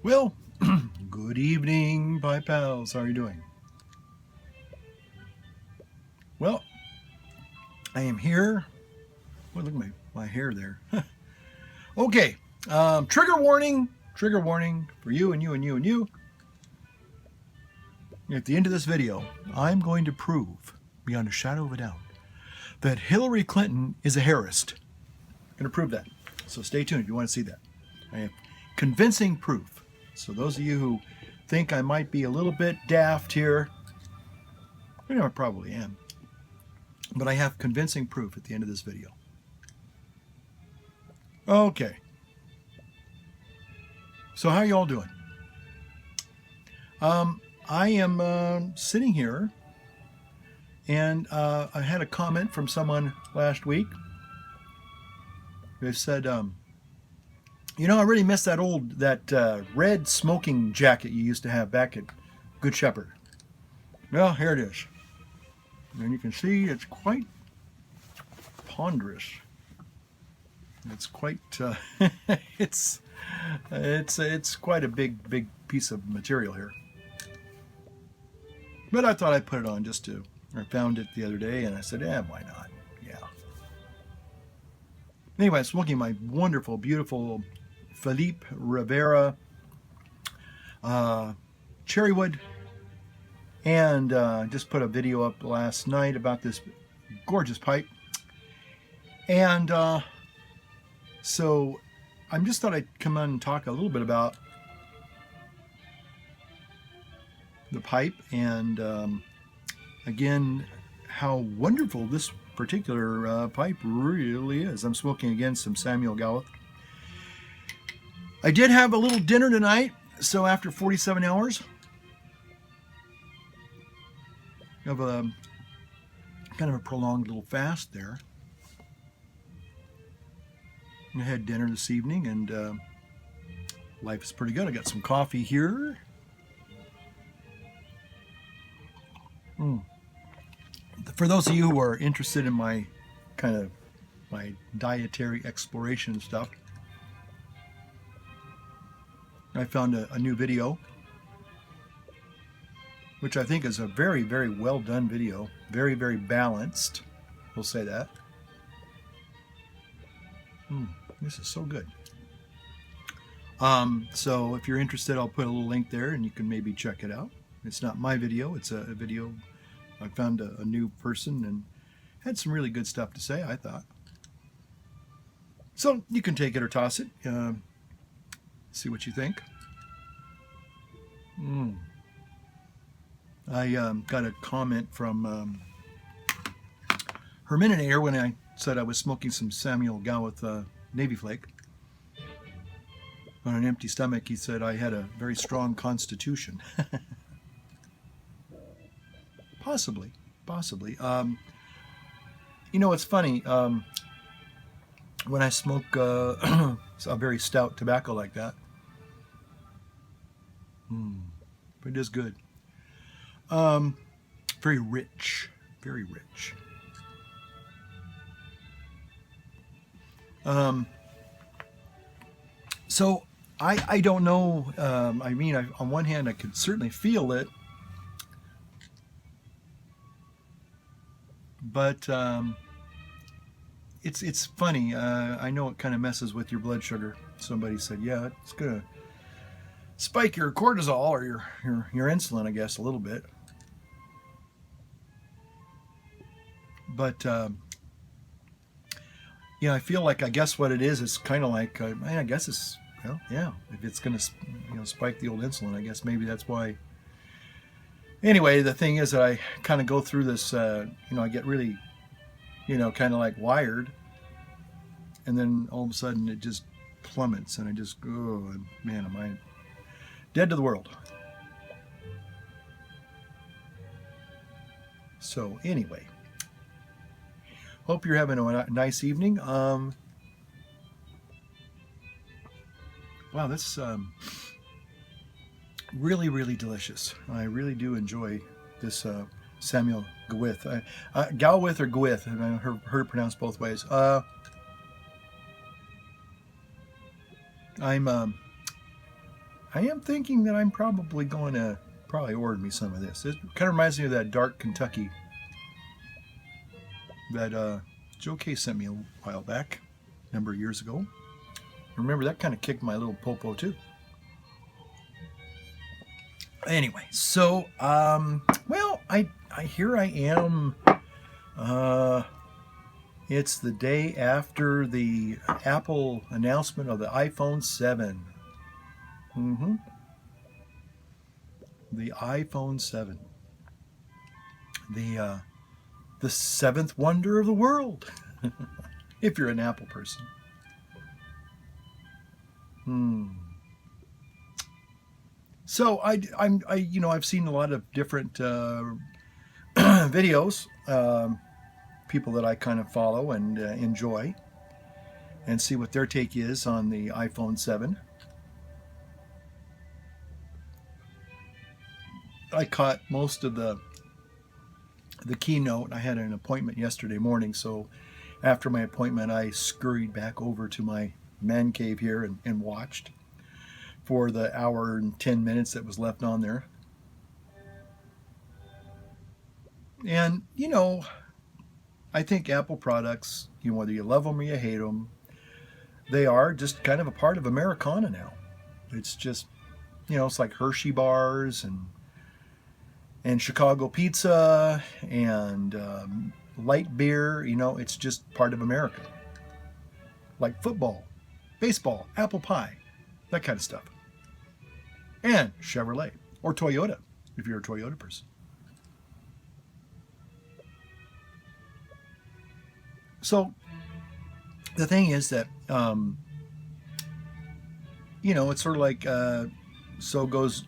Well, good evening, my pals. How are you doing? Well, I am here. Well, look at my hair there. Okay, trigger warning. Trigger warning for you and you and you and you. At the end of this video, I'm going to prove, beyond a shadow of a doubt, that Hillary Clinton is a Harrist. I'm going to prove that. So stay tuned if you want to see that. I have convincing proof. So those of you who think I might be a little bit daft here, I probably am. But I have convincing proof at the end of this video. Okay. So how are you all doing? I am sitting here, and I had a comment from someone last week. They said, I really miss that red smoking jacket you used to have back at Good Shepherd. Well, here it is. And you can see it's quite ponderous. It's quite, it's quite a big piece of material here. But I thought I'd put it on I found it the other day and I said, why not? Yeah. Anyway, I'm smoking my wonderful, beautiful Philippe Rivera Cherrywood, and just put a video up last night about this gorgeous pipe. And so I just thought I'd come on and talk a little bit about the pipe and again how wonderful this particular pipe really is. I'm smoking again some Samuel Gawith. I did have a little dinner tonight, so after 47 hours of a kind of a prolonged little fast there, I had dinner this evening, and life is pretty good. I got some coffee here. For those of you who are interested in my dietary exploration stuff, I found a new video, which I think is a very, very well done video. Very, very balanced. We'll say that. This is so good. So if you're interested, I'll put a little link there and you can maybe check it out. It's not my video. It's a video. I found a new person and had some really good stuff to say, I thought. So you can take it or toss it. See what you think. I got a comment from Herminator when I said I was smoking some Samuel Gawith Navy Flake. On an empty stomach, he said I had a very strong constitution. Possibly. It's funny. When I smoke a very stout tobacco like that, it is good. Very rich. So I don't know. On one hand, I could certainly feel it, but it's funny. I know it kind of messes with your blood sugar. Somebody said, yeah, it's gonna spike your cortisol or your insulin, I guess, a little bit. But I feel like, I guess what it is, it's kind of like, I guess it's, if it's going to, spike the old insulin, I guess maybe that's why. Anyway, the thing is that I kind of go through this, I get really, kind of like wired, and then all of a sudden it just plummets, and I just go, man, am I dead to the world? So anyway, hope you're having a nice evening. Wow, that's really, really delicious. I really do enjoy this Samuel Gawith. Gawith or Gawith, and I heard it pronounced both ways. I am thinking that I'm probably going to order me some of this. It kind of reminds me of that dark Kentucky that Joe K sent me a while back, a number of years ago. Remember, that kind of kicked my little popo too. Anyway, so well, I here I am. It's the day after the Apple announcement of the iPhone 7. The iPhone 7. The seventh wonder of the world. If you're an Apple person. So I've seen a lot of different videos, people that I kind of follow and enjoy, and see what their take is on the iPhone 7. I caught most of the keynote. I had an appointment yesterday morning, so after my appointment, I scurried back over to my man cave here and watched for the hour and 10 minutes that was left on there. And, I think Apple products, whether you love them or you hate them, they are just kind of a part of Americana now. It's just, it's like Hershey bars and Chicago pizza and light beer. It's just part of America. Like football, baseball, apple pie, that kind of stuff. And Chevrolet or Toyota, if you're a Toyota person. So the thing is that, it's sort of like, so goes,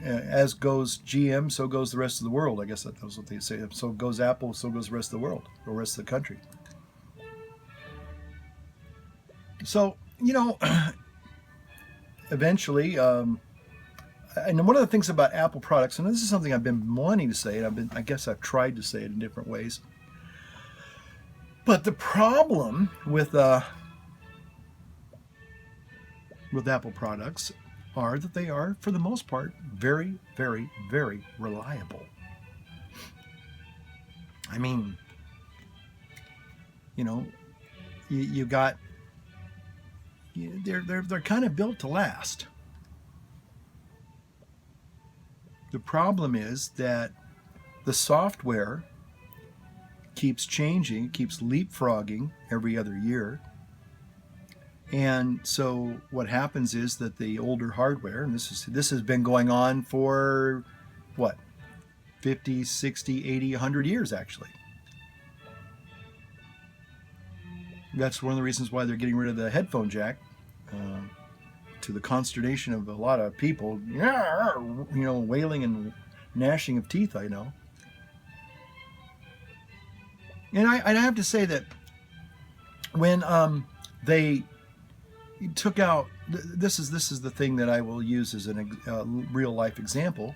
as goes GM, so goes the rest of the world. I guess that was what they say. So goes Apple, so goes the rest of the world, or the rest of the country. So, eventually, and one of the things about Apple products, and this is something I've been wanting to say, and I guess I've tried to say it in different ways. But the problem with Apple products are that they are, for the most part, very, very, very reliable. I mean, you got, they're kind of built to last. The problem is that the software keeps changing, keeps leapfrogging every other year. And so what happens is that the older hardware, and this has been going on for, 50, 60, 80, 100 years, actually. That's one of the reasons why they're getting rid of the headphone jack, to the consternation of a lot of people, wailing and gnashing of teeth, I know. And I have to say that when they took out, this is the thing that I will use as a real life example.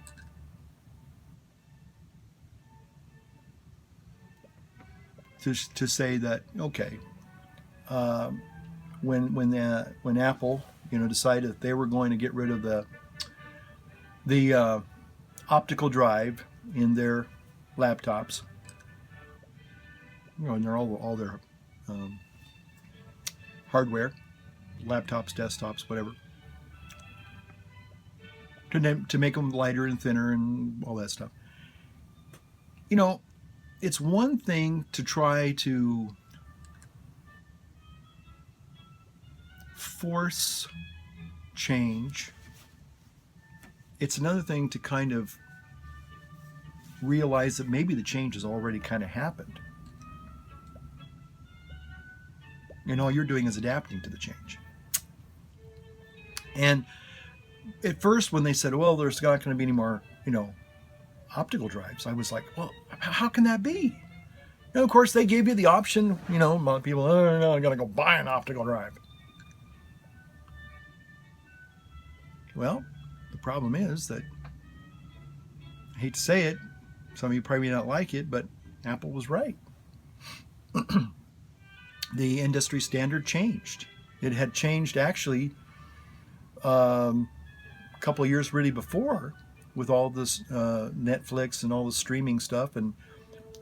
To say that, okay, when Apple decided that they were going to get rid of the optical drive in their laptops, and they're all their hardware, laptops, desktops, whatever, to make them lighter and thinner and all that stuff. It's one thing to try to force change. It's another thing to kind of realize that maybe the change has already kind of happened. And all you're doing is adapting to the change. And at first, when they said, well, there's not going to be any more, optical drives, I was like, well, how can that be? And of course, they gave you the option, a lot of people, oh, no, I got to go buy an optical drive. Well, the problem is that, I hate to say it, some of you probably not like it, but Apple was right. The industry standard changed. It had changed actually a couple of years really before, with all this Netflix and all the streaming stuff, and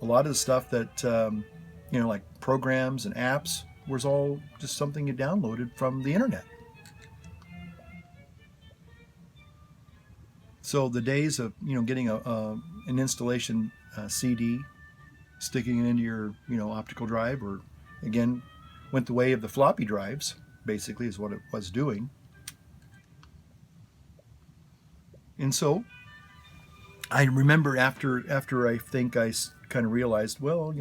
a lot of the stuff that like programs and apps was all just something you downloaded from the internet. So the days of getting an installation CD, sticking it into your optical drive, or again went the way of the floppy drives. Basically, is what it was doing. And so I remember after I think I kind of realized, well,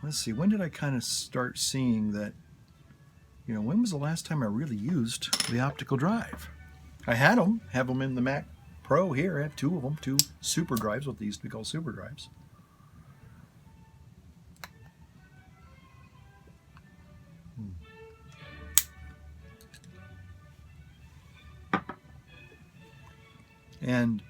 let's see, when did I kind of start seeing that? When was the last time I really used the optical drive? I have them in the Mac Pro here. I have two of them, two super drives, what they used to be called super drives. And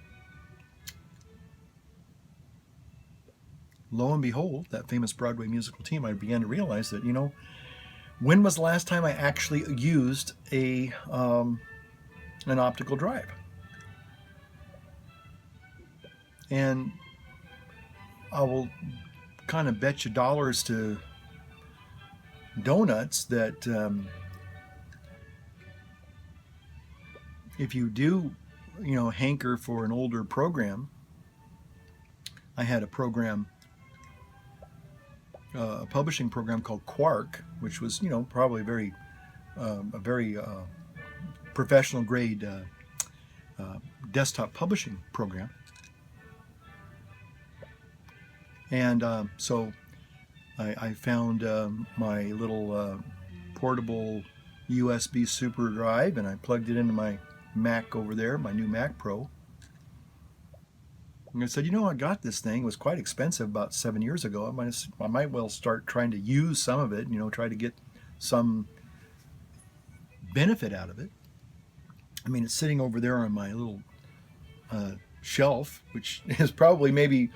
lo and behold, that famous Broadway musical team, I began to realize that, when was the last time I actually used an optical drive? And I will kind of bet you dollars to donuts that if you do, hanker for an older program, I had a program, a publishing program called Quark, which was, probably a very professional grade desktop publishing program. And so I found my little portable USB super drive, and I plugged it into my Mac over there, my new Mac Pro. And I said, I got this thing. It was quite expensive about 7 years ago. I might well start trying to use some of it, try to get some benefit out of it. I mean, it's sitting over there on my little shelf, which is probably maybe,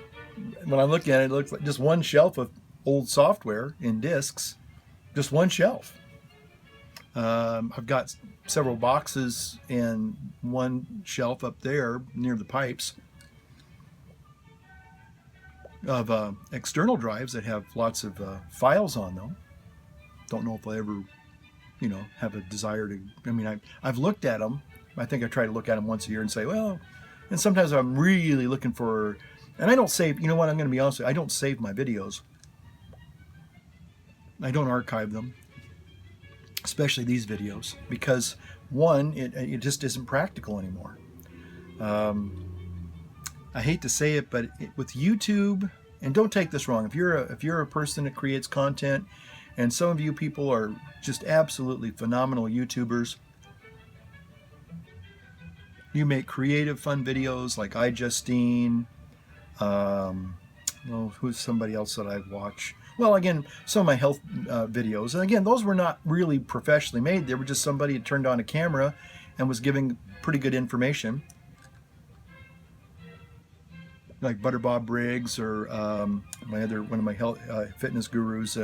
when I look at it, it looks like just one shelf of old software in discs, just one shelf. I've got several boxes and one shelf up there near the pipes of external drives that have lots of files on them. Don't know if I ever, have a desire to. I mean, I've looked at them. I think I try to look at them once a year and say, well, and sometimes I'm really looking for, and I don't save. You know what? I'm going to be honest with you, I don't save my videos. I don't archive them, especially these videos, because one, it just isn't practical anymore. I hate to say it, but with YouTube, and don't take this wrong, if you're a person that creates content, and some of you people are just absolutely phenomenal YouTubers, you make creative, fun videos like iJustine. Who's somebody else that I watch? Well, again, some of my health videos, and again, those were not really professionally made. They were just somebody who turned on a camera and was giving pretty good information, like Butter Bob Briggs, or one of my health fitness gurus.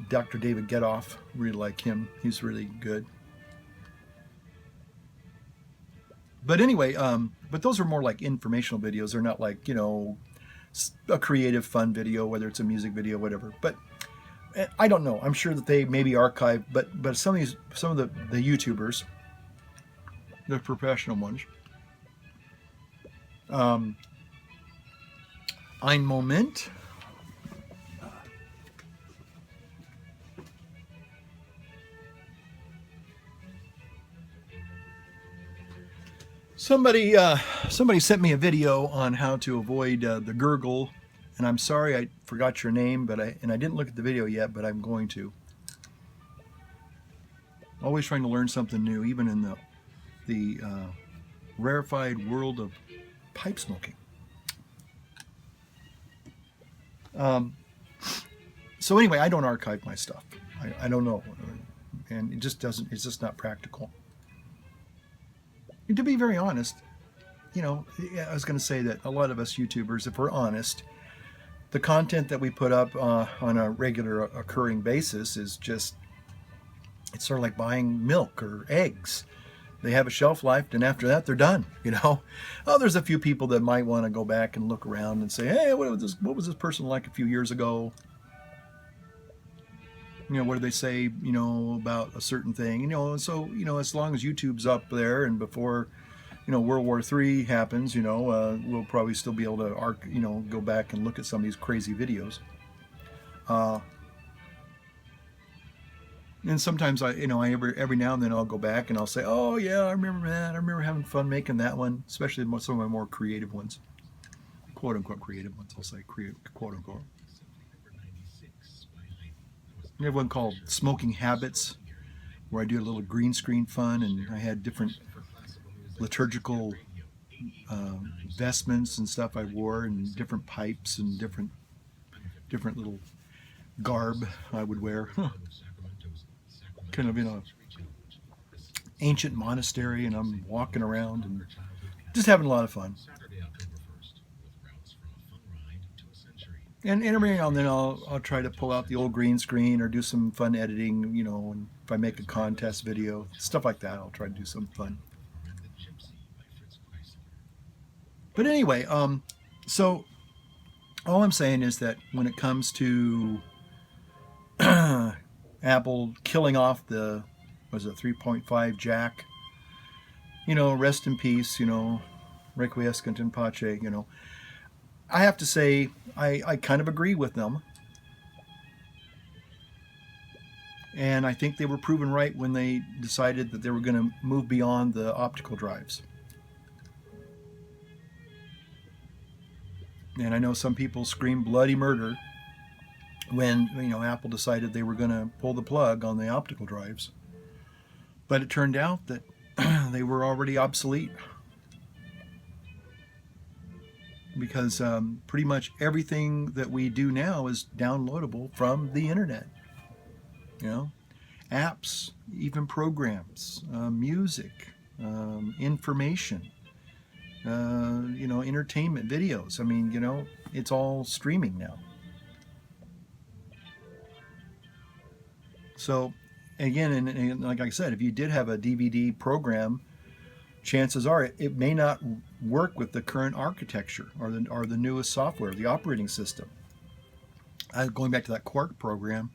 Dr. David Getoff, really like him. He's really good. But anyway, but those are more like informational videos. They're not like, a creative, fun video, whether it's a music video, whatever. But I don't know. I'm sure that they maybe archive, but some of the YouTubers, the professional ones, Ein Moment. Somebody sent me a video on how to avoid the gurgle, and I'm sorry I forgot your name, but I didn't look at the video yet, but I'm going to. Always trying to learn something new, even in the rarefied world of pipe smoking. So anyway, I don't archive my stuff. I don't know, and it's just not practical. And to be very honest, I was going to say that a lot of us YouTubers, if we're honest, the content that we put up on a regular occurring basis is just, it's sort of like buying milk or eggs. They have a shelf life, and after that, they're done. Oh, there's a few people that might want to go back and look around and say, hey, what was this person like a few years ago? What do they say, about a certain thing? So, as long as YouTube's up there and before, World War III happens, we'll probably still be able to, go back and look at some of these crazy videos. And sometimes every now and then I'll go back and I'll say, oh yeah, I remember that. I remember having fun making that one, especially some of my more creative ones, quote unquote creative ones. I'll say quote unquote. We have one called Smoking Habits, where I do a little green screen fun, and I had different liturgical vestments and stuff I wore, and different pipes and different little garb I would wear. Kind of in a ancient monastery, and I'm walking around and just having a lot of fun. And every now and then I'll try to pull out the old green screen or do some fun editing, and if I make a contest video, stuff like that, I'll try to do some fun. But anyway, so all I'm saying is that when it comes to Apple killing off the 3.5 jack, rest in peace, requiescant in pace, I have to say I kind of agree with them. And I think they were proven right when they decided that they were going to move beyond the optical drives. And I know some people scream bloody murder when Apple decided they were going to pull the plug on the optical drives. But it turned out that they were already obsolete. Because pretty much everything that we do now is downloadable from the internet. Apps, even programs, music, information, entertainment, videos. I mean, it's all streaming now. So, again, and like I said, if you did have a DVD program, chances are it may not work with the current architecture or the newest software, the operating system. Going back to that Quark program,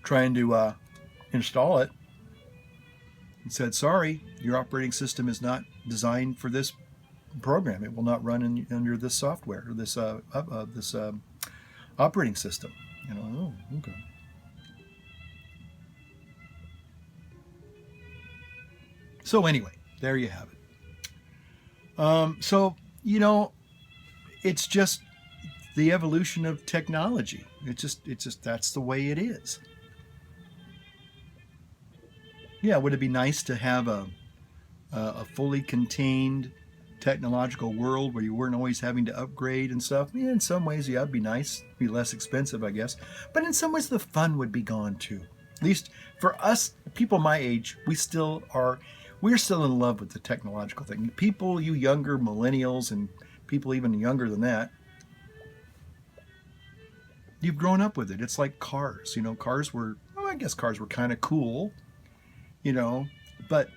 trying to install it, it said, sorry, your operating system is not designed for this program. It will not run under this software or this operating system. Oh, okay. So anyway, there you have it. So, it's just the evolution of technology. It's just that's the way it is. Yeah, would it be nice to have a fully contained technological world where you weren't always having to upgrade and stuff? Yeah, in some ways, yeah, it'd be nice. It'd be less expensive, I guess. But in some ways, the fun would be gone too. At least for us, people my age, we're still in love with the technological thing. People, you younger millennials and people even younger than that, you've grown up with it. It's like cars. Cars were kind of cool, but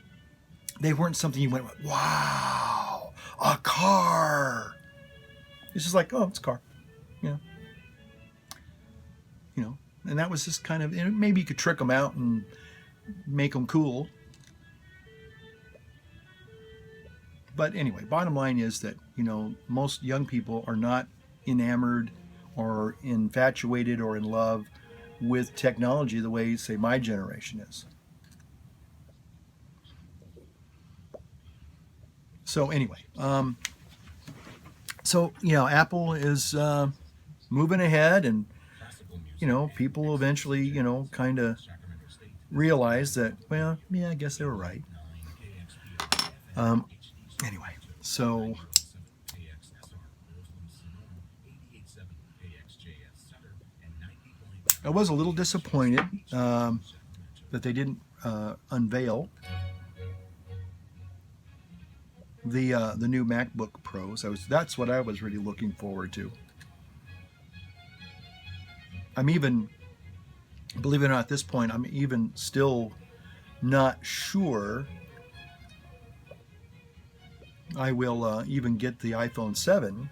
they weren't something you went, wow, a car. It's just like, oh, it's a car. And that was just kind of, maybe you could trick them out and make them cool. But anyway, bottom line is that, most young people are not enamored or infatuated or in love with technology the way, say, my generation is. So anyway, Apple is moving ahead, and people will eventually, kind of realize that, well, yeah, I guess they were right. Anyway, so I was a little disappointed that they didn't unveil the new MacBook Pros. That's what I was really looking forward to. I'm even, believe it or not, at this point, I'm even still not sure I will even get the iPhone 7.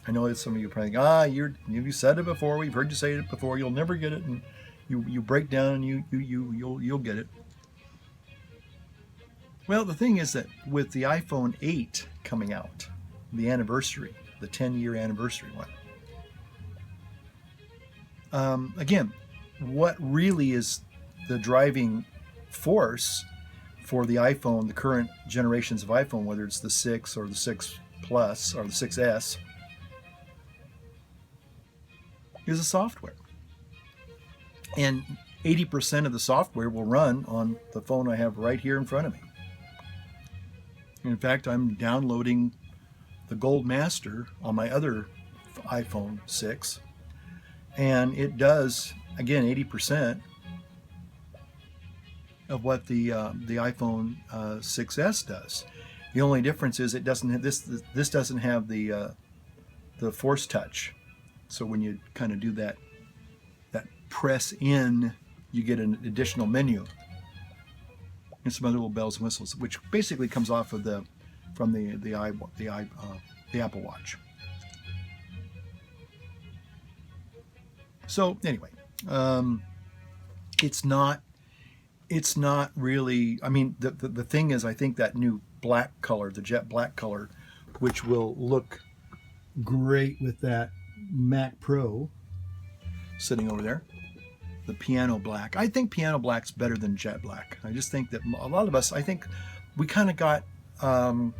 I know that some of you are probably think, you said it before. We've heard you say it before. You'll never get it, and you break down and you'll get it. Well, the thing is that with the iPhone 8 coming out, the anniversary, the 10-year anniversary one, again, what really is the driving force for the iPhone, the current generations of iPhone, whether it's the 6 or the 6 Plus or the 6S, is the software. And 80% of the software will run on the phone I have right here in front of me. In fact, I'm downloading the Gold Master on my other iPhone 6, and it does, again, 80% of what the iPhone 6S does. The only difference is it doesn't have this doesn't have the Force Touch. So when you kind of do that press in, you get an additional menu and some other little bells and whistles, which basically comes off of the Apple Watch. So anyway, it's not really. I mean, the thing is, I think that new black color, the jet black color, which will look great with that Mac Pro sitting over there, the piano black. I think piano black's better than jet black. I just think that a lot of us, I think we kind of got, a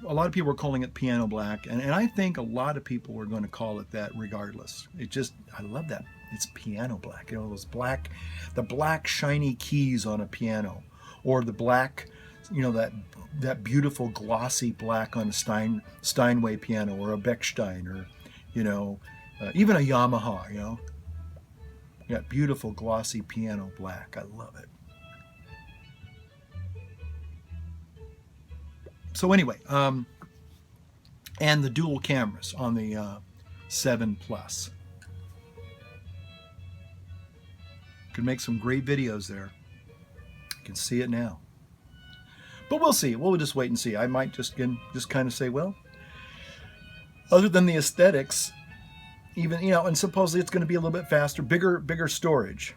lot of people were calling it piano black, and I think a lot of people were going to call it that regardless. I love that. It's piano black. You know, the black shiny keys on a piano, or the black, you know, that beautiful glossy black on a Steinway piano, or a Bechstein, or, you know, even a Yamaha, you know. That beautiful glossy piano black. I love it. So anyway, and the dual cameras on the 7 Plus. Could make some great videos there. You can see it now. But we'll see. We'll just wait and see. I might just kind of say, well, other than the aesthetics, even, you know, and supposedly it's going to be a little bit faster, bigger storage.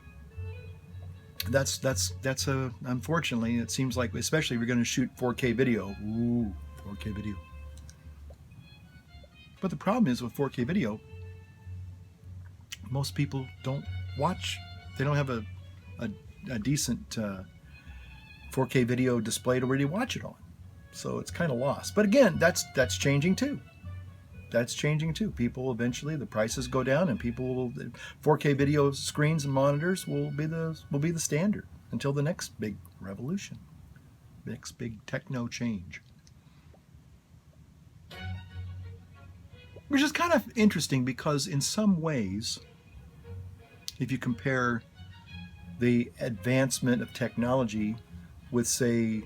That's unfortunately, it seems like, especially if you're going to shoot 4K video. Ooh, 4K video. But the problem is with 4K video, most people don't watch. They don't have a decent 4K video display to really watch it on. So it's kind of lost. But again, that's changing too. That's changing too. People eventually, the prices go down, and people will 4K video screens and monitors will be the standard until the next big revolution, next big techno change. Which is kind of interesting because in some ways, if you compare the advancement of technology with, say,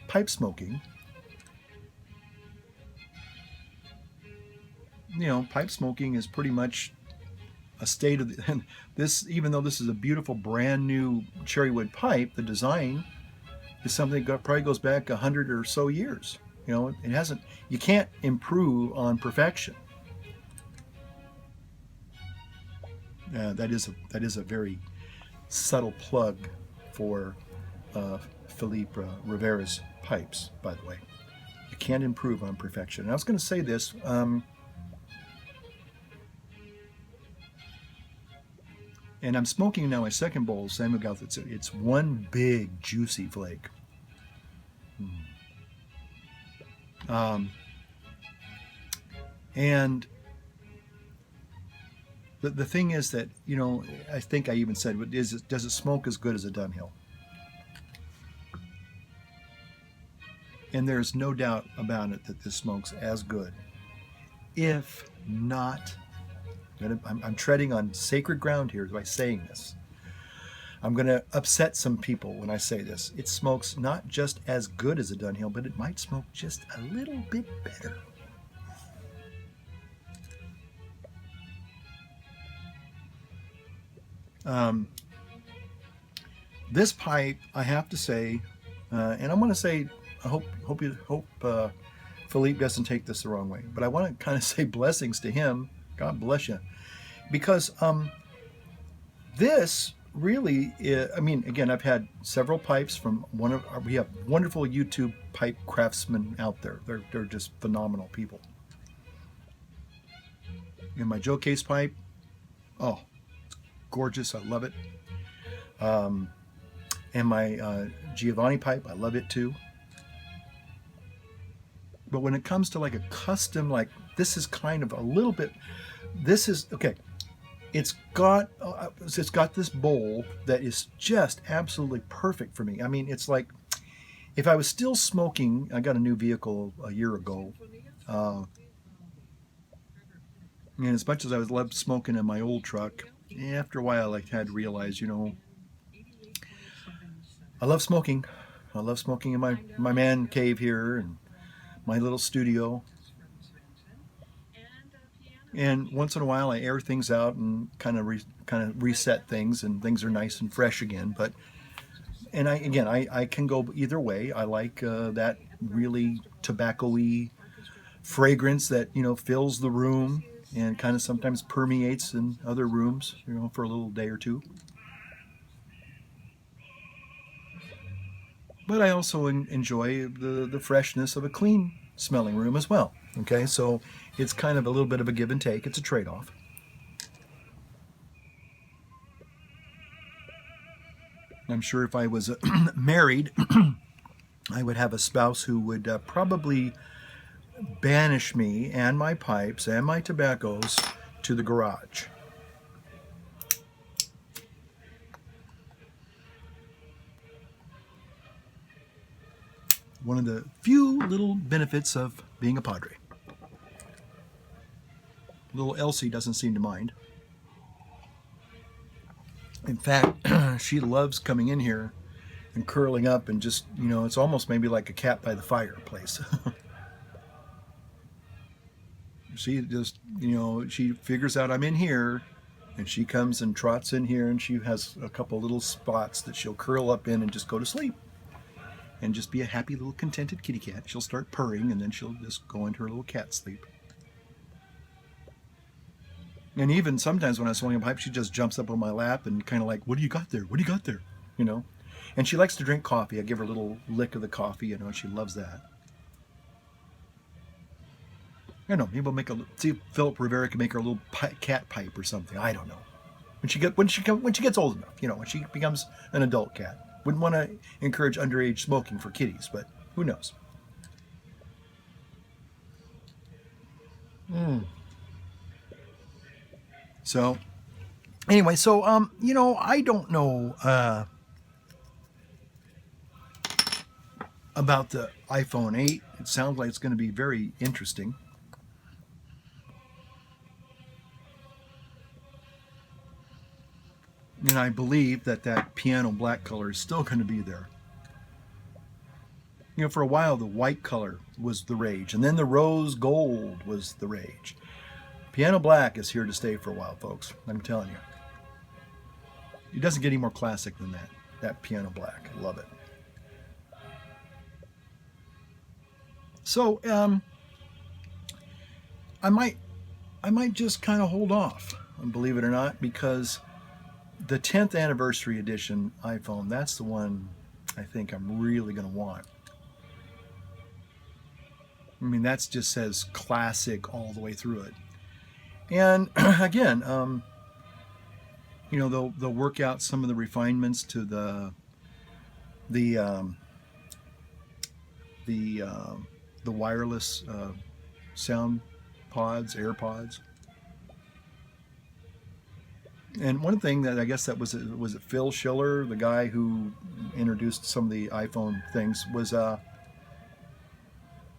pipe smoking, you know, pipe smoking is pretty much a state of and this, even though this is a beautiful brand new cherry wood pipe, the design is something that probably goes back 100 or so years. You know, it hasn't. You can't improve on perfection. That is a very subtle plug for Philippe Rivera's pipes, by the way. You can't improve on perfection. And I was going to say this. And I'm smoking now my second bowl of Samuel Gauth. It's one big juicy flake. And the thing is that, you know, I think I even said, does it smoke as good as a Dunhill? And there's no doubt about it that this smokes as good, if not. I'm treading on sacred ground here by saying this. I'm going to upset some people when I say this. It smokes not just as good as a Dunhill, but it might smoke just a little bit better. Um, this pipe, I have to say, and I'm going to say, I hope Philippe doesn't take this the wrong way, but I want to kind of say blessings to him. God bless you, because this really, I mean, again, I've had several pipes from we have wonderful YouTube pipe craftsmen out there. They're just phenomenal people. And my Joe Case pipe, oh, gorgeous. I love it. And my Giovanni pipe, I love it too. But when it comes to like a custom, like this is kind of a little bit, this is, okay, it's got this bowl that is just absolutely perfect for me. I mean, it's like, if I was still smoking, I got a new vehicle a year ago. And as much as I was loved smoking in my old truck, after a while I had to realize, I love smoking. I love smoking in my man cave here and my little studio. And once in a while I air things out and kind of reset things, and things are nice and fresh again. But and I can go either way. I like that really tobacco-y fragrance that fills the room and kind of sometimes permeates in other rooms, for a little day or two. But I also enjoy the freshness of a clean smelling room as well. Okay, so it's kind of a little bit of a give and take. It's a trade-off. I'm sure if I was married, I would have a spouse who would probably banish me and my pipes and my tobaccos to the garage. One of the few little benefits of being a padre. Little Elsie doesn't seem to mind. In fact, she loves coming in here and curling up and just, it's almost maybe like a cat by the fireplace. She just, she figures out I'm in here, and she comes and trots in here, and she has a couple little spots that she'll curl up in and just go to sleep. And just be a happy little contented kitty cat. She'll start purring, and then she'll just go into her little cat sleep. And even sometimes when I swing a pipe, she just jumps up on my lap and kind of like, what do you got there? What do you got there? And she likes to drink coffee. I give her a little lick of the coffee, and she loves that. I don't know. Maybe we'll see if Philip Rivera can make her a little cat pipe or something. I don't know. When she gets old enough, when she becomes an adult cat. Wouldn't want to encourage underage smoking for kitties, but who knows? So, anyway, I don't know about the iPhone 8. It sounds like it's going to be very interesting. And I believe that piano black color is still going to be there. For a while, the white color was the rage, and then the rose gold was the rage. Piano black is here to stay for a while, folks. I'm telling you. It doesn't get any more classic than that piano black. I love it. So, I might just kind of hold off, believe it or not, because the 10th anniversary edition iPhone, that's the one I think I'm really going to want. I mean, that just says classic all the way through it. And again, they'll work out some of the refinements to the wireless sound pods, AirPods. And one thing that I guess that was it Phil Schiller, the guy who introduced some of the iPhone things, was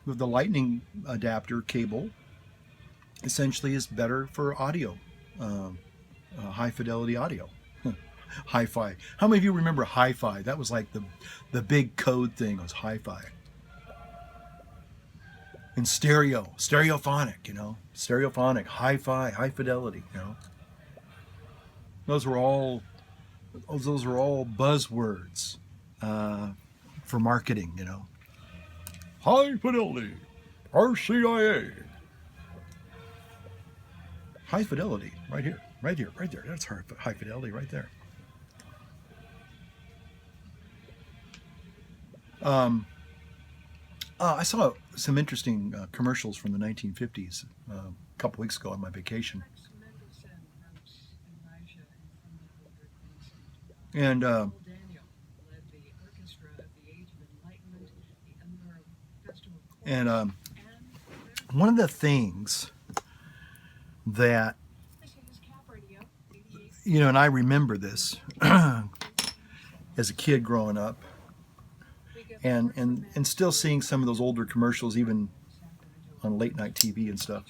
with the lightning adapter cable essentially is better for audio, high fidelity audio. Hi-fi. How many of you remember hi-fi? That was like the big code thing was hi-fi. And stereophonic, stereophonic, hi-fi, high fidelity, Those were all those are all buzzwords for marketing, you know. High fidelity, RCIA. High fidelity, right here, right here, right there. That's high fidelity right there. I saw some interesting commercials from the 1950s a couple weeks ago on my vacation. And one of the things that, you know, and I remember this as a kid growing up, and still seeing some of those older commercials even on late night TV and stuff.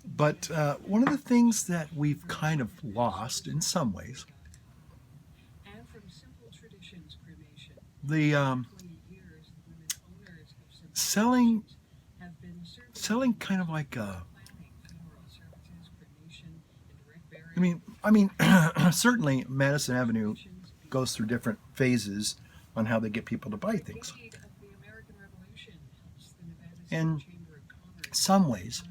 But one of the things that we've kind of lost in some ways, the selling kind of like I mean, certainly Madison Avenue goes through different phases on how they get people to buy things. In some ways,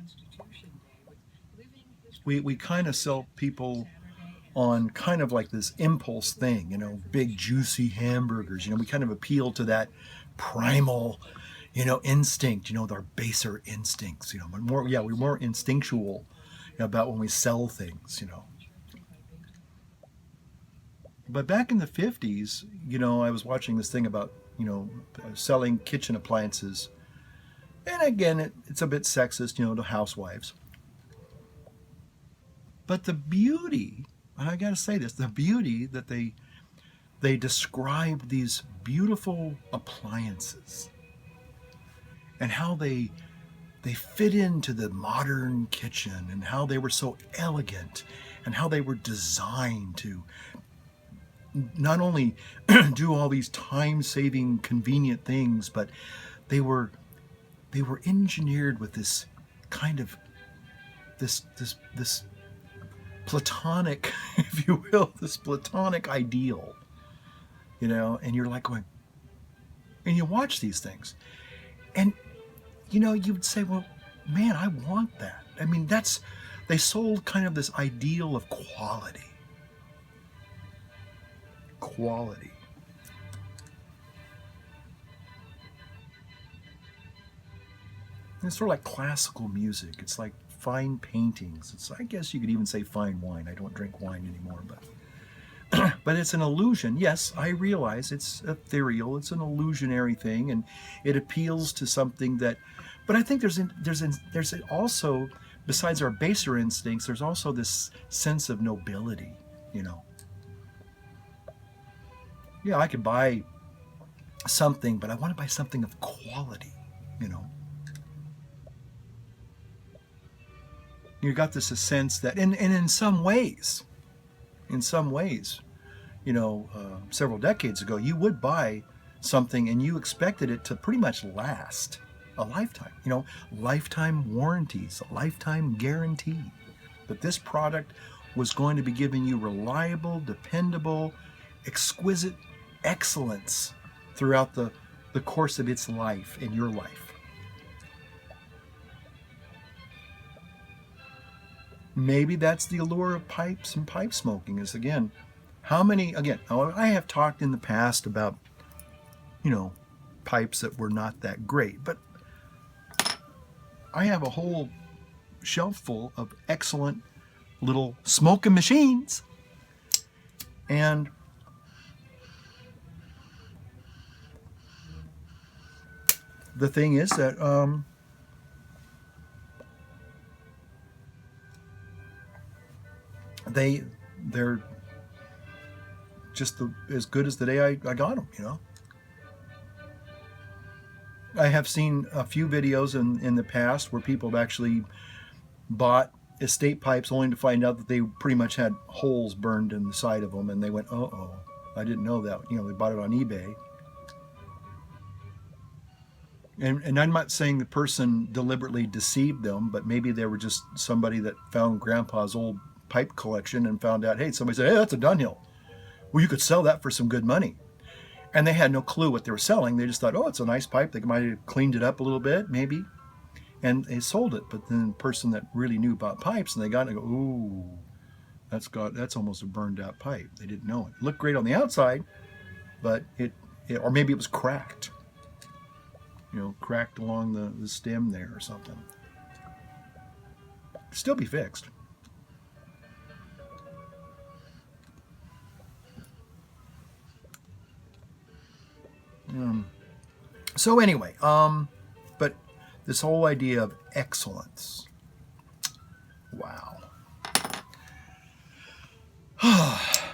we kind of sell people on kind of like this impulse thing, you know, big juicy hamburgers. You know, we kind of appeal to that primal, you know, instinct, you know, our baser instincts, you know, but more, yeah, we're more instinctual about when we sell things, you know. But back in the 50s, you know, I was watching this thing about, you know, selling kitchen appliances. And again, it's a bit sexist, you know, to housewives. But the beauty, and I got to say this, the beauty that they described these beautiful appliances and how they fit into the modern kitchen and how they were so elegant and how they were designed to not only do all these time-saving, convenient things, but they were engineered with this kind of this platonic, if you will, this platonic ideal, you know. And you're like going, and you watch these things, and you know, you would say, well, man, I want that. I mean, they sold kind of this ideal of quality. Quality. And it's sort of like classical music. It's like fine paintings. It's, I guess you could even say fine wine. I don't drink wine anymore, but but it's an illusion. Yes, I realize it's ethereal. It's an illusionary thing, and it appeals to something that. But I think there's also, besides our baser instincts, there's also this sense of nobility. You know. Yeah, I could buy something, but I want to buy something of quality. You know. You got this sense that, and in some ways, you know, several decades ago, you would buy something and you expected it to pretty much last a lifetime. You know, lifetime warranties, a lifetime guarantee. That this product was going to be giving you reliable, dependable, exquisite excellence throughout the course of its life and your life. Maybe that's the allure of pipes and pipe smoking is, again, how many, again, I have talked in the past about, you know, pipes that were not that great, but I have a whole shelf full of excellent little smoking machines. And the thing is that they're just as good as the day I got them, you know. I have seen a few videos in the past where people have actually bought estate pipes only to find out that they pretty much had holes burned in the side of them, and they went, uh-oh, I didn't know that. You know, they bought it on eBay. And I'm not saying the person deliberately deceived them, but maybe they were just somebody that found Grandpa's old pipe collection and found out, hey, somebody said, hey, that's a Dunhill. Well, you could sell that for some good money. And they had no clue what they were selling. They just thought, oh, it's a nice pipe. They might have cleaned it up a little bit, maybe. And they sold it. But then the person that really knew about pipes, and they got it and go, ooh, that's almost a burned out pipe. They didn't know it. It looked great on the outside, but or maybe it was cracked. Cracked along the stem there or something. Still be fixed. So anyway, but this whole idea of excellence. Wow.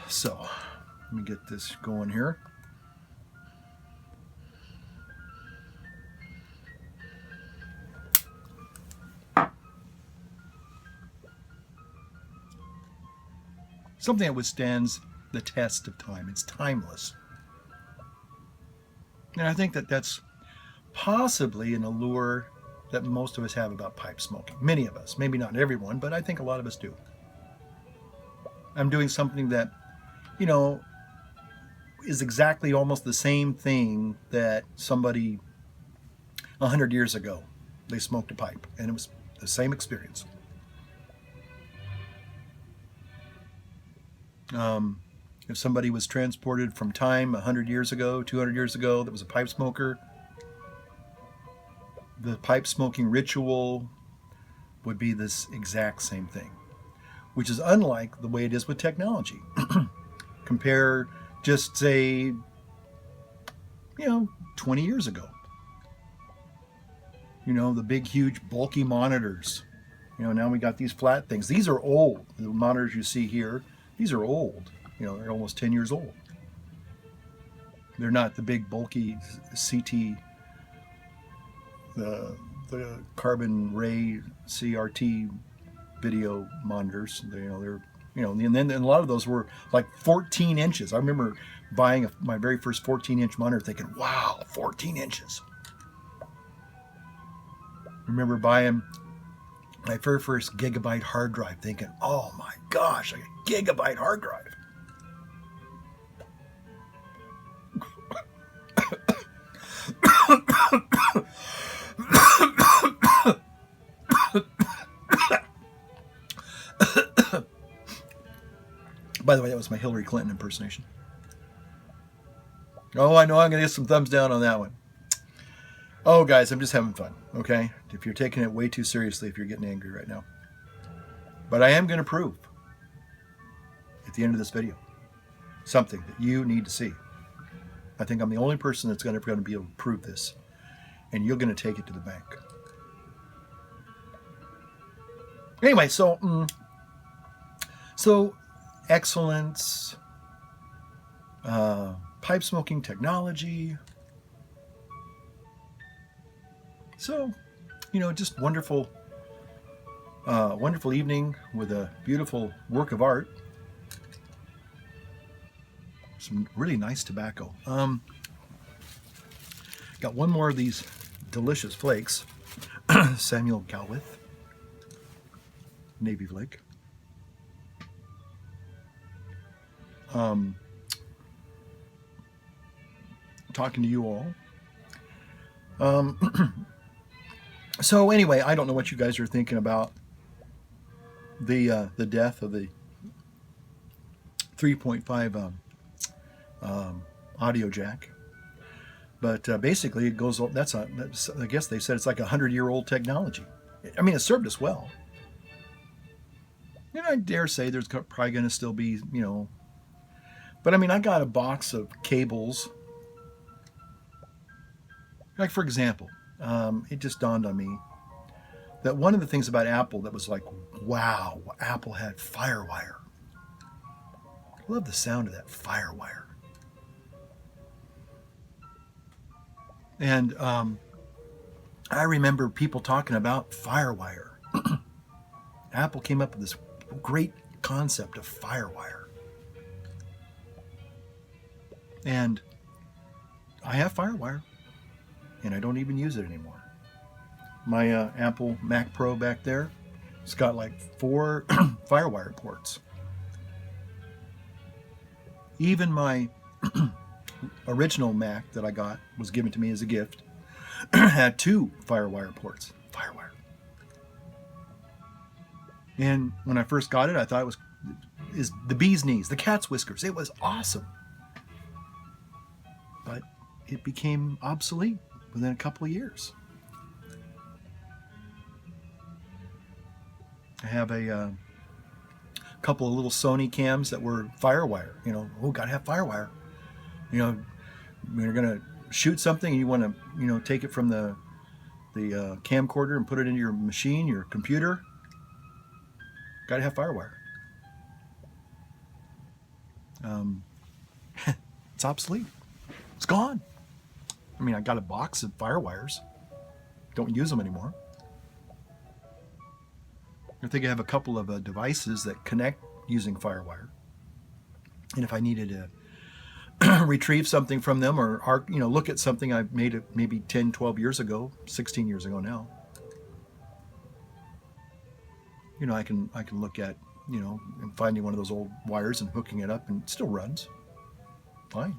So, let me get this going here. Something that withstands the test of time. It's timeless. And I think that that's possibly an allure that most of us have about pipe smoking. Many of us, maybe not everyone, but I think a lot of us do. I'm doing something that, is exactly almost the same thing that somebody 100 years ago, they smoked a pipe, and it was the same experience. If somebody was transported from time 100 years ago, 200 years ago, that was a pipe smoker, the pipe smoking ritual would be this exact same thing, which is unlike the way it is with technology. Compare just say, 20 years ago. The big, huge, bulky monitors. Now we got these flat things. These are old. The monitors you see here, these are old. They're almost 10 years old. They're not the big, bulky CT, the carbon ray CRT video monitors. They're and then a lot of those were like 14 inches. I remember buying my very first 14-inch monitor thinking, wow, 14 inches. I remember buying my very first gigabyte hard drive thinking, oh my gosh, a gigabyte hard drive. By the way, that was my Hillary Clinton impersonation. Oh, I know I'm going to get some thumbs down on that one. Oh, guys, I'm just having fun, okay? If you're taking it way too seriously, if you're getting angry right now. But I am going to prove, at the end of this video, something that you need to see. I think I'm the only person that's going to be able to prove this. And you're going to take it to the bank. Anyway, so excellence, pipe smoking technology. So, just wonderful evening with a beautiful work of art. Some really nice tobacco. Got one more of these delicious flakes. Samuel Galwith, Navy flake. Talking to you all. So anyway, I don't know what you guys are thinking about the death of the 3.5 audio jack, but basically it goes. That's I guess they said it's like 100-year-old technology. I mean, it served us well. And I dare say there's probably going to still be, But I mean, I got a box of cables. Like, for example, it just dawned on me that one of the things about Apple that was like, wow, Apple had FireWire. I love the sound of that FireWire. And I remember people talking about FireWire. Apple came up with this great concept of FireWire. And I have FireWire. and I don't even use it anymore. My Apple Mac Pro back there, it's got like 4 FireWire ports. Even my original Mac that I got, was given to me as a gift, had 2 FireWire ports. FireWire. And when I first got it, I thought it was the bee's knees, the cat's whiskers. It was awesome. But it became obsolete within a couple of years. I have a couple of little Sony cams that were FireWire. You know, oh, gotta have FireWire. You know, when you're gonna shoot something and you want to, you know, take it from the camcorder and put it into your machine, your computer, gotta have FireWire. It's obsolete. It's gone. I mean, I got a box of FireWires. Don't use them anymore. I think I have a couple of devices that connect using FireWire. And if I needed to retrieve something from them, or you know, look at something I made maybe 10, 12 years ago, 16 years ago now, you know, I can look at, you know, and finding one of those old wires and hooking it up, and it still runs fine.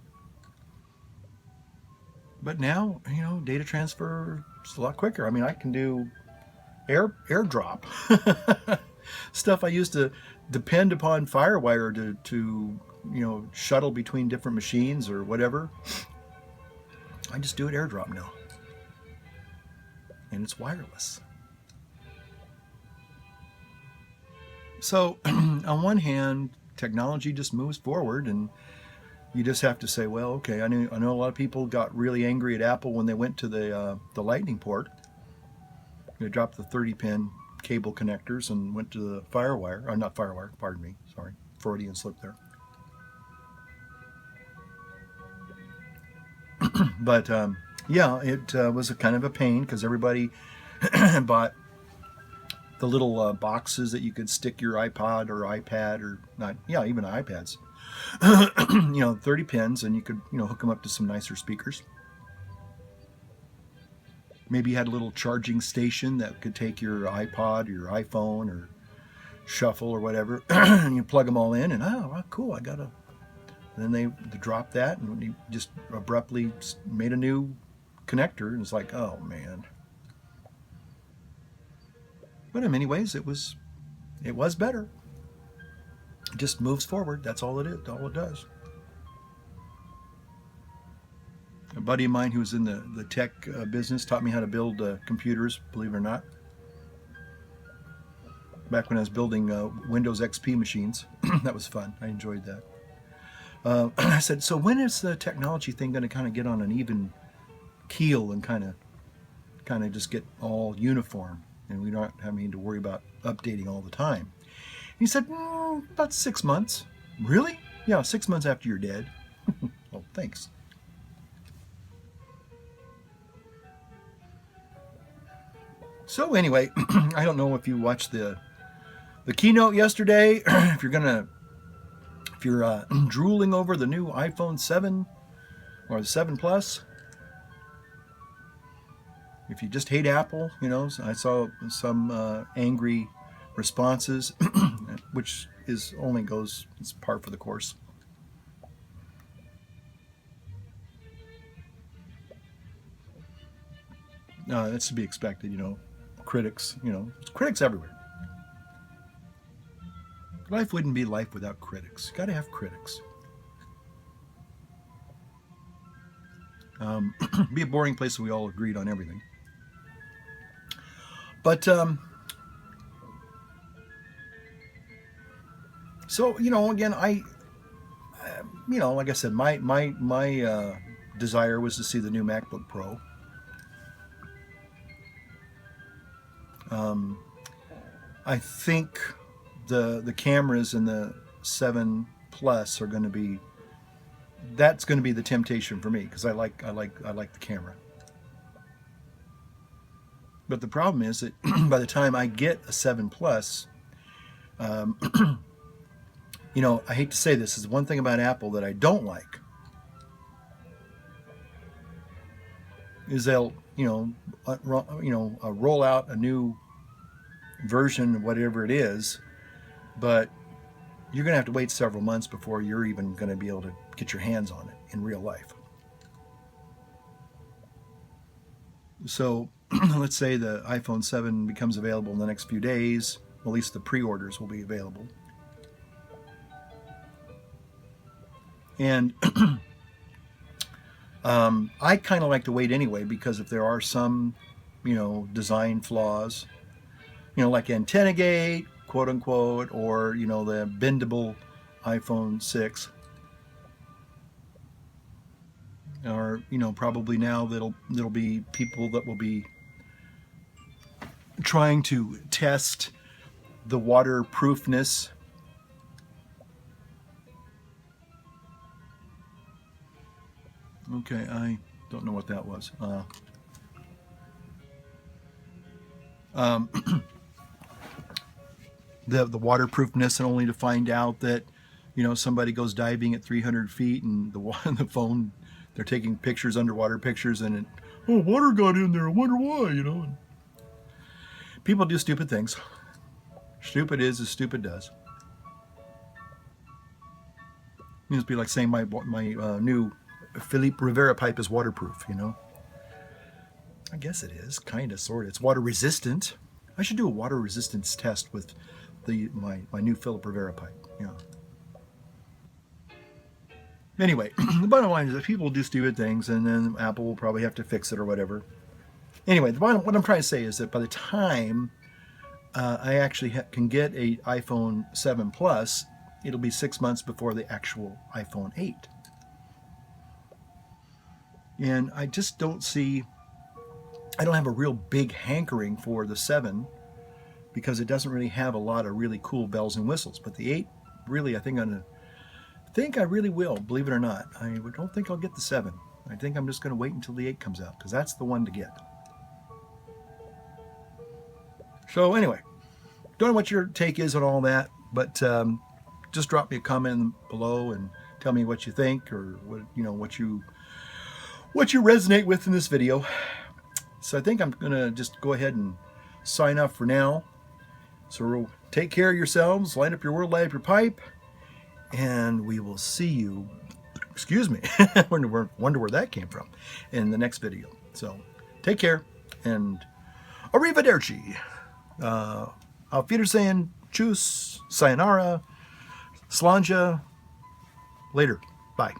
But now, you know, data transfer is a lot quicker. I mean, I can do airdrop stuff. I used to depend upon FireWire to you know, shuttle between different machines or whatever. I just do it airdrop now, and it's wireless. So on one hand, technology just moves forward, and you just have to say, well, okay, I know a lot of people got really angry at Apple when they went to the Lightning port. They dropped the 30-pin cable connectors and went to the FireWire, or not FireWire, pardon me, sorry, Freudian slip there. But yeah, it was a kind of a pain because everybody bought the little boxes that you could stick your iPod or iPad, or not, yeah, even iPads, you know, 30 pins, and you could, you know, hook them up to some nicer speakers. Maybe you had a little charging station that could take your iPod or your iPhone or Shuffle or whatever, and you plug them all in, and oh, cool, I got a. And then they dropped that, and you just abruptly made a new connector, and it's like, oh man. But in many ways, it was better. It just moves forward. That's all it is. All it does. A buddy of mine who was in the tech business taught me how to build computers, believe it or not. Back when I was building Windows XP machines. That was fun. I enjoyed that. I said, so when is the technology thing going to kind of get on an even keel and kind of just get all uniform, and we don't having to worry about updating all the time? And he said, about 6 months. Really? Yeah, 6 months after you're dead. Oh, thanks. So anyway, I don't know if you watched the keynote yesterday. If you're drooling over the new iPhone 7 or the 7 Plus, if you just hate Apple, you know, I saw some angry responses, which it's par for the course. It's to be expected, you know. Critics everywhere. Life wouldn't be life without critics. Got to have critics. Be a boring place if we all agreed on everything. But so, you know, again, you know, like I said, my desire was to see the new MacBook Pro. I think the cameras in the 7 Plus are going to be, that's going to be the temptation for me, because I like the camera. But the problem is that by the time I get a 7 Plus, you know, I hate to say this is one thing about Apple that I don't like. is they'll, roll out a new version of whatever it is, but you're going to have to wait several months before you're even going to be able to get your hands on it in real life. So let's say the iPhone 7 becomes available in the next few days. At least the pre-orders will be available. And I kind of like to wait anyway, because if there are some, design flaws, like antenna gate, quote unquote, or, the bendable iPhone 6, or, probably now there'll be people that will be trying to test the waterproofness. Okay, I don't know what that was. The waterproofness, and only to find out that, somebody goes diving at 300 feet and the phone, they're taking pictures, underwater pictures, and water got in there. I wonder why, And people do stupid things. Stupid is as stupid does. It'd be like saying my new Philippe Rivera pipe is waterproof, I guess it is, kind of, sort of. It's water resistant. I should do a water resistance test with my new Philippe Rivera pipe. Anyway, the bottom line is that people do stupid things, and then Apple will probably have to fix it or whatever. Anyway, what I'm trying to say is that by the time I actually can get a iPhone 7 Plus, it'll be 6 months before the actual iPhone 8. And I just don't have a real big hankering for the 7, because it doesn't really have a lot of really cool bells and whistles. But the 8, really, I think I really will, believe it or not. I don't think I'll get the 7. I think I'm just going to wait until the 8 comes out, because that's the one to get. So anyway, don't know what your take is on all that, but just drop me a comment below and tell me what you think, or what you resonate with in this video. So I think I'm gonna just go ahead and sign off for now. So take care of yourselves, light up your world, light up your pipe, and we will see you. Excuse me. wonder where that came from in the next video. So take care, and arrivederci. Auf Wiedersehen, tschüss, sayonara, slanja. Later. Bye.